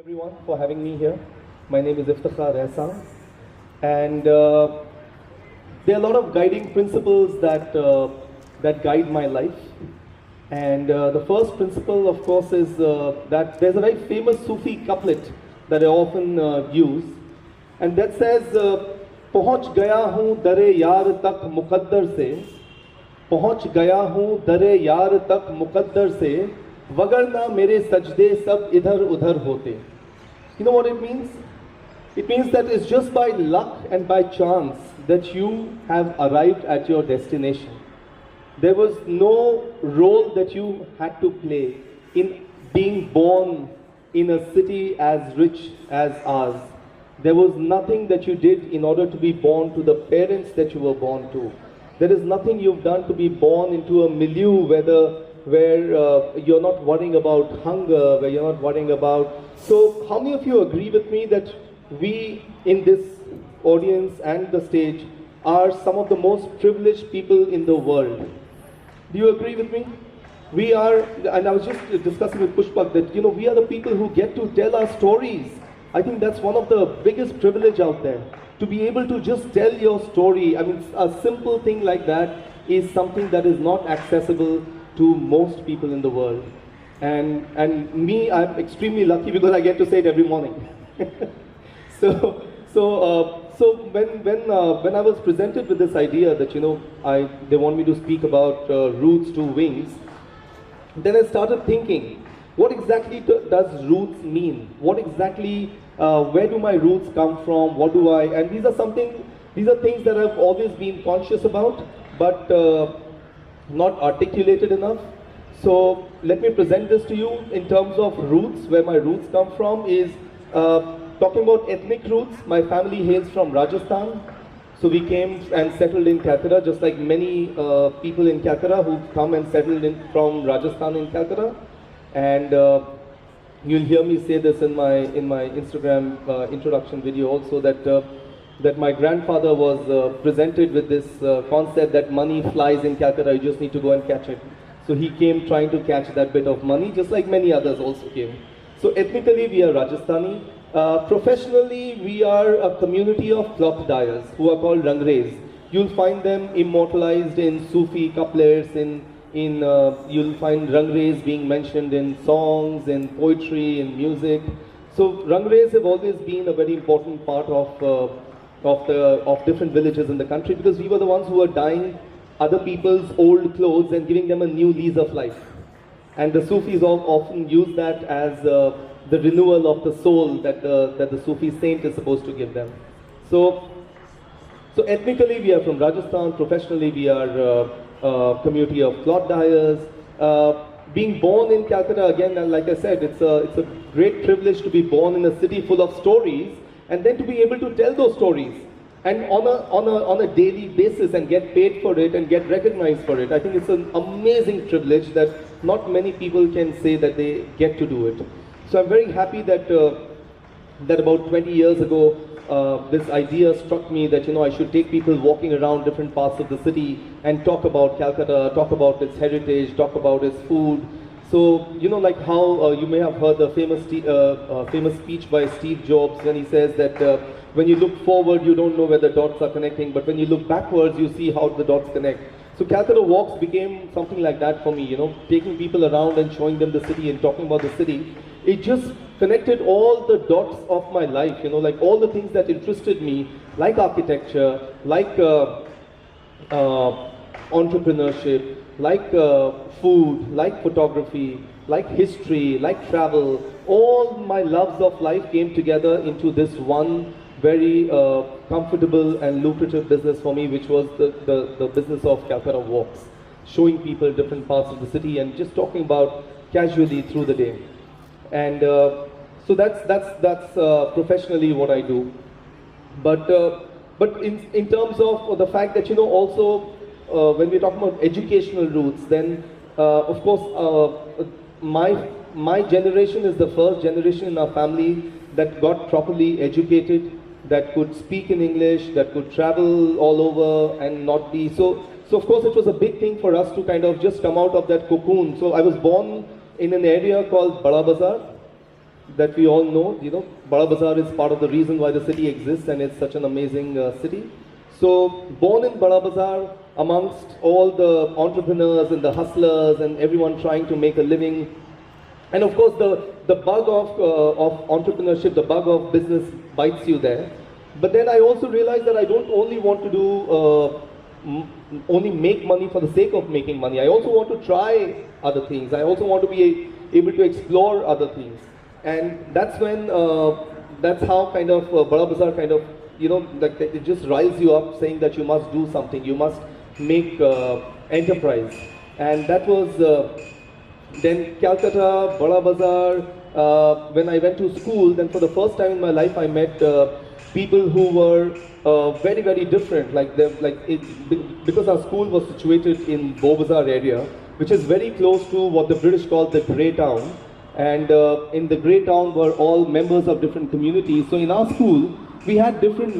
Everyone for having me here. My name is Iftekhar Ahsan, and there are a lot of guiding principles that guide my life. And the first principle, of course, is that there's a very famous Sufi couplet that I often use, and that says, "पहुँच गया हूँ दरे यार तक मुकद्दर से, पहुँच गया हूँ दरे यार तक मुकद्दर से, वगरना मेरे सजदे सब इधर उधर होते." You know what it means? It means that it's just by luck and by chance that you have arrived at your destination. There was no role that you had to play in being born in a city as rich as ours. There was nothing that you did in order to be born to the parents that you were born to. There is nothing you've done to be born into a milieu where you're not worrying about hunger, where you're not worrying about... So how many of you agree with me that we in this audience and the stage are some of the most privileged people in the world? Do you agree with me? We are, and I was just discussing with Pushpak that, you know, we are the people who get to tell our stories. I think that's one of the biggest privilege out there. To be able to just tell your story, I mean, a simple thing like that is something that is not accessible to most people in the world. And me, I'm extremely lucky because I get to say it every morning. So when I was presented with this idea that, you know, they want me to speak about roots to wings, then I started thinking, what exactly does roots mean? What exactly, where do my roots come from? What do I, and these are things that I've always been conscious about, but not articulated enough. So let me present this to you in terms of roots. Where my roots come from is talking about ethnic roots. My family hails from Rajasthan. So we came and settled in Calcutta, just like many people in Calcutta who come and settled from Rajasthan in Calcutta. And you'll hear me say this in my Instagram introduction video also, that my grandfather was presented with this concept that money flies in Calcutta, you just need to go and catch it. So he came trying to catch that bit of money, just like many others also came. So ethnically we are Rajasthani. Professionally we are a community of cloth dyers who are called Rangres. You'll find them immortalized in Sufi couplets, you'll find Rangres being mentioned in songs, in poetry, in music. So Rangres have always been a very important part of different villages in the country, because we were the ones who were dyeing other people's old clothes and giving them a new lease of life. And the Sufis often use that as the renewal of the soul that the Sufi saint is supposed to give them. So ethnically we are from Rajasthan. Professionally we are a community of cloth dyers. Being born in Calcutta, again, like I said, it's a great privilege to be born in a city full of stories, and then to be able to tell those stories, and on a daily basis, and get paid for it and get recognized for it. I think it's an amazing privilege that not many people can say that they get to do it. So I'm very happy that about 20 years ago, this idea struck me that, you know, I should take people walking around different parts of the city and talk about Calcutta, talk about its heritage, talk about its food. So, you know, like how you may have heard the famous speech by Steve Jobs when he says that when you look forward, you don't know where the dots are connecting, but when you look backwards, you see how the dots connect. So Calcutta Walks became something like that for me, you know, taking people around and showing them the city and talking about the city. It just connected all the dots of my life, you know, like all the things that interested me, like architecture, like entrepreneurship, like food, like photography, like history, like travel. All my loves of life came together into this one very comfortable and lucrative business for me, which was the business of Calcutta Walks, showing people different parts of the city and just talking about casually through the day. And so that's professionally what I do. But in terms of the fact that, you know, also when we're talking about educational roots, then of course my generation is the first generation in our family that got properly educated, that could speak in English, that could travel all over and not be so of course it was a big thing for us to kind of just come out of that cocoon. So I was born in an area called Bada Bazaar. that we all know. You know, Bada Bazaar is part of the reason why the city exists, and it's such an amazing city. So, born in Bada Bazaar, amongst all the entrepreneurs and the hustlers and everyone trying to make a living. And of course, the bug of entrepreneurship, the bug of business bites you there. But then I also realized that I don't only want to do, only make money for the sake of making money. I also want to try other things. I also want to be able to explore other things. And that's when, that's how kind of Bada Bazaar kind of, you know, like it just riles you up saying that you must do something, you must make enterprise. And that was then Calcutta, Bada Bazaar. When I went to school, then for the first time in my life I met people who were very, very different. Because our school was situated in Beau Bazaar area, which is very close to what the British called the Grey Town. And in the Grey Town were all members of different communities. So in our school, we had different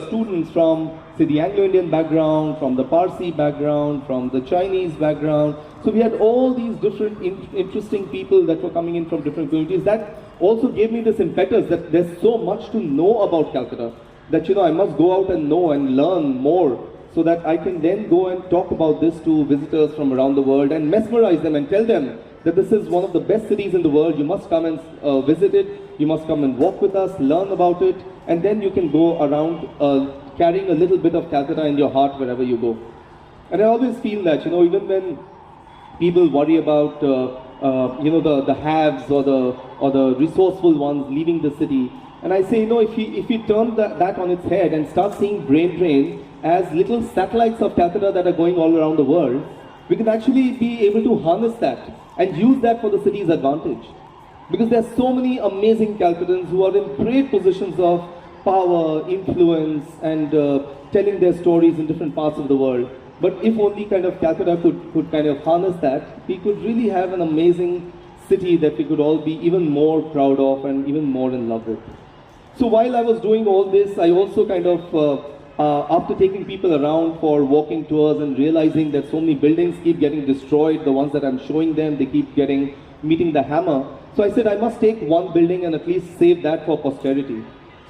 students from, say, the Anglo-Indian background, from the Parsi background, from the Chinese background. So we had all these different interesting people that were coming in from different communities. That also gave me this impetus that there's so much to know about Calcutta, that, you know, I must go out and know and learn more, so that I can then go and talk about this to visitors from around the world and mesmerize them and tell them that this is one of the best cities in the world. You must come and visit it. You must come and walk with us, learn about it, and then you can go around carrying a little bit of Calcutta in your heart wherever you go. And I always feel that, you know, even when people worry about, you know, the haves or the resourceful ones leaving the city, and I say, you know, if you turn that on its head and start seeing brain drain as little satellites of Calcutta that are going all around the world, we can actually be able to harness that and use that for the city's advantage. Because there are so many amazing Calcuttans who are in great positions of power, influence, and telling their stories in different parts of the world. But if only kind of Calcutta could kind of harness that, we could really have an amazing city that we could all be even more proud of and even more in love with. So while I was doing all this, I also kind of, after taking people around for walking tours and realizing that so many buildings keep getting destroyed, the ones that I'm showing them, they keep meeting the hammer. So I said I must take one building and at least save that for posterity.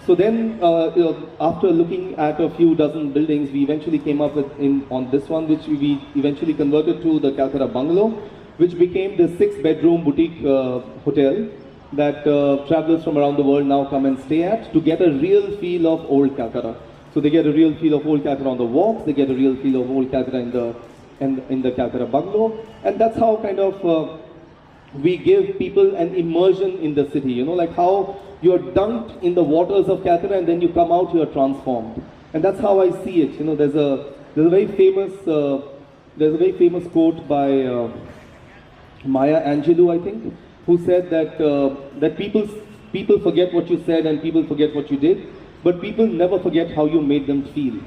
So then, you know, after looking at a few dozen buildings, we eventually came up with on this one, which we eventually converted to the Calcutta Bungalow, which became the 6-bedroom boutique hotel that travelers from around the world now come and stay at to get a real feel of old Calcutta. So they get a real feel of old Calcutta on the walks, they get a real feel of old Calcutta in the Calcutta Bungalow, and that's how kind of we give people an immersion in the city. You know, like how you're dunked in the waters of Calcutta and then you come out, you're transformed. And that's how I see it. You know, there's a very famous quote by Maya Angelou, I think, who said that people forget what you said and people forget what you did, but people never forget how you made them feel.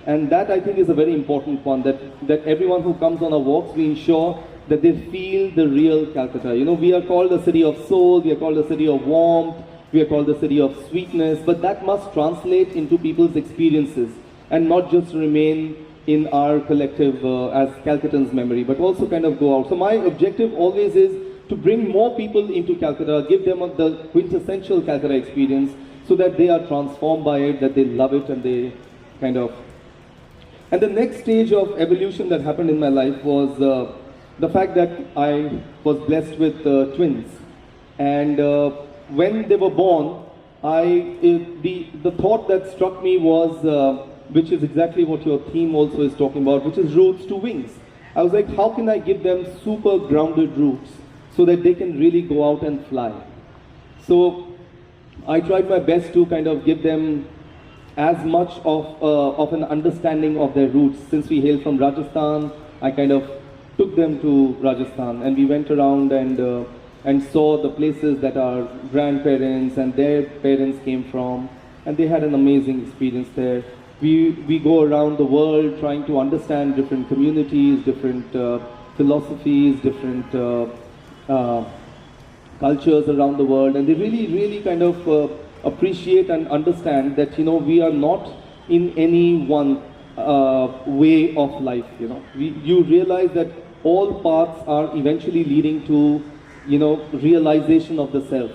And that, I think, is a very important one, that everyone who comes on our walks, we ensure that they feel the real Calcutta. You know, we are called the city of soul, we are called the city of warmth, we are called the city of sweetness, but that must translate into people's experiences and not just remain in our collective as Calcuttans memory, but also kind of go out. So my objective always is to bring more people into Calcutta, give them the quintessential Calcutta experience so that they are transformed by it, that they love it, and they kind of... And the next stage of evolution that happened in my life was the fact that I was blessed with twins. And when they were born, the thought that struck me was, which is exactly what your theme also is talking about, which is roots to wings. I was like, how can I give them super grounded roots so that they can really go out and fly? So I tried my best to kind of give them as much of an understanding of their roots. Since we hail from Rajasthan, I kind of took them to Rajasthan, and we went around and saw the places that our grandparents and their parents came from, and they had an amazing experience there. We go around the world trying to understand different communities, different philosophies, different cultures around the world, and they really kind of appreciate and understand that, you know, we are not in any one way of life. You know, you realize that all paths are eventually leading to, you know, realization of the self.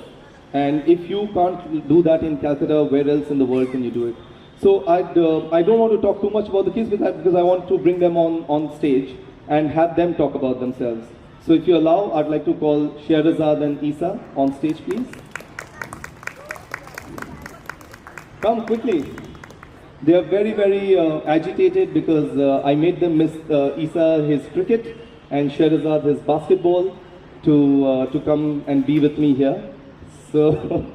And if you can't do that in Calcutta, where else in the world can you do it? So I don't want to talk too much about the kids because I want to bring them on stage and have them talk about themselves. So if you allow, I'd like to call Shehrazad and Isa on stage, please. Come quickly. They are very, very agitated because I made them miss Isa his cricket and Shehrazad his basketball to come and be with me here. So,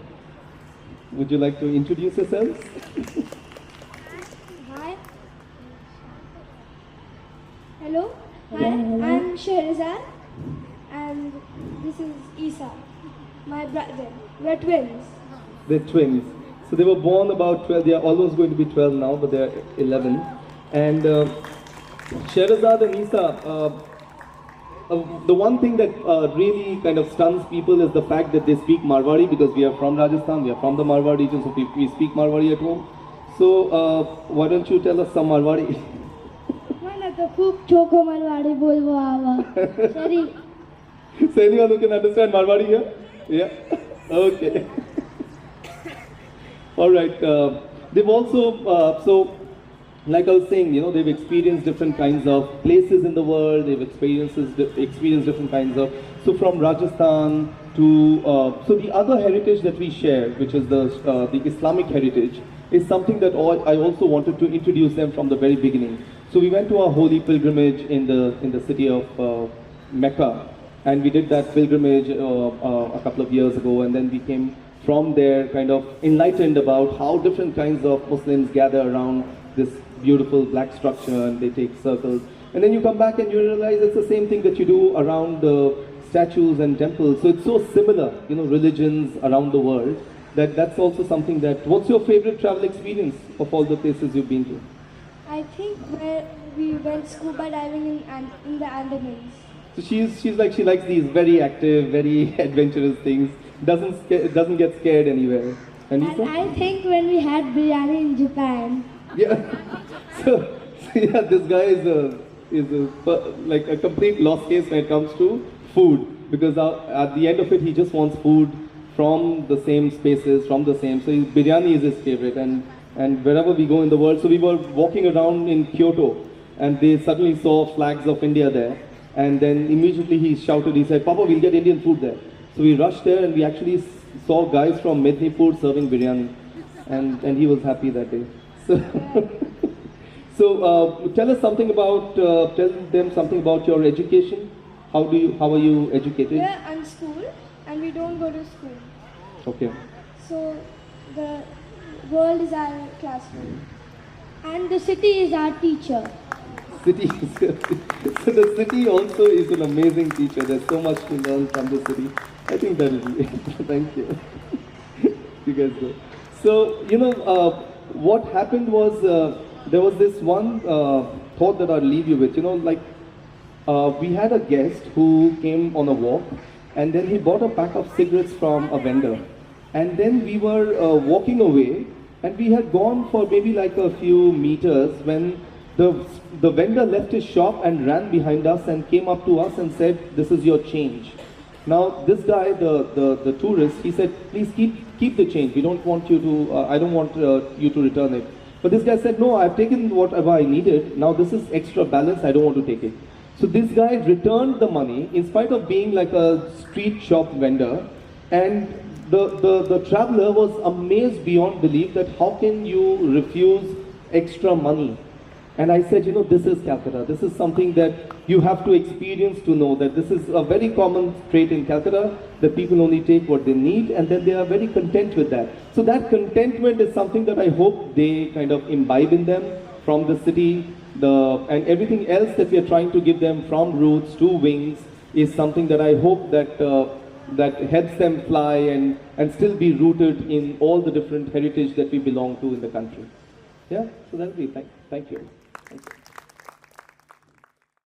would you like to introduce yourselves? Hi. Hello. Hi, I'm Shehrazad and this is Isa, my brother. We're twins. They're twins. So they were born about 12, they are almost going to be 12 now, but they're 11. And Shehrazad and Isa, the one thing that really kind of stuns people is the fact that they speak Marwari, because we are from Rajasthan, we are from the Marwar region, so we speak Marwari at home. So why don't you tell us some Marwari? So anyone who can understand Marwari here? Yeah? Okay. Alright. They've also, so like I was saying, they've experienced different kinds of places in the world, they've experienced different kinds of, so from Rajasthan to, so the other heritage that we share, which is the Islamic heritage, is something that I also wanted to introduce them from the very beginning. So we went to our holy pilgrimage in the city of Mecca, and we did that pilgrimage a couple of years ago, and then we came from there kind of enlightened about how different kinds of Muslims gather around this beautiful black structure and they take circles. And then you come back and you realize it's the same thing that you do around the statues and temples. So it's so similar, religions around the world, that's also something that, what's your favorite travel experience of all the places you've been to? I think where we went scuba diving in the Andamans. So she's like, she likes these very active, very adventurous things, doesn't get scared anywhere. And I think when we had biryani in Japan. Yeah. So yeah, this guy is like a complete lost case when it comes to food, because at the end of it he just wants food from the same spaces, from the same. So biryani is his favorite, and wherever we go in the world. So we were walking around in Kyoto, and they suddenly saw flags of India there, and then immediately he shouted. He said, "Papa, we'll get Indian food there." So we rushed there, and we actually saw guys from Mednipur serving biryani, and he was happy that day. So, tell us something about, tell them something about your education. How are you educated? We're unschooled and we don't go to school. Okay. So the world is our classroom and the city is our teacher. City. So the city also is an amazing teacher. There's so much to learn from the city. I think that is it. Thank you. You guys go. So, what happened was, there was this one thought that I'll leave you with. We had a guest who came on a walk, and then he bought a pack of cigarettes from a vendor. And then we were walking away, and we had gone for maybe like a few meters when the vendor left his shop and ran behind us and came up to us and said, "This is your change." Now this guy, the tourist, he said, "Please keep the change. We don't want you to. I don't want you to return it." But this guy said, "No, I've taken whatever I needed. Now this is extra balance. I don't want to take it." So this guy returned the money in spite of being like a street shop vendor, and the traveler was amazed beyond belief that how can you refuse extra money. And I said, this is Calcutta. This is something that you have to experience to know that this is a very common trait in Calcutta, that people only take what they need and then they are very content with that. So that contentment is something that I hope they kind of imbibe in them from the city, and everything else that we are trying to give them from roots to wings is something that I hope that helps them fly and still be rooted in all the different heritage that we belong to in the country. Yeah, so that'll be, thank you. Thank you.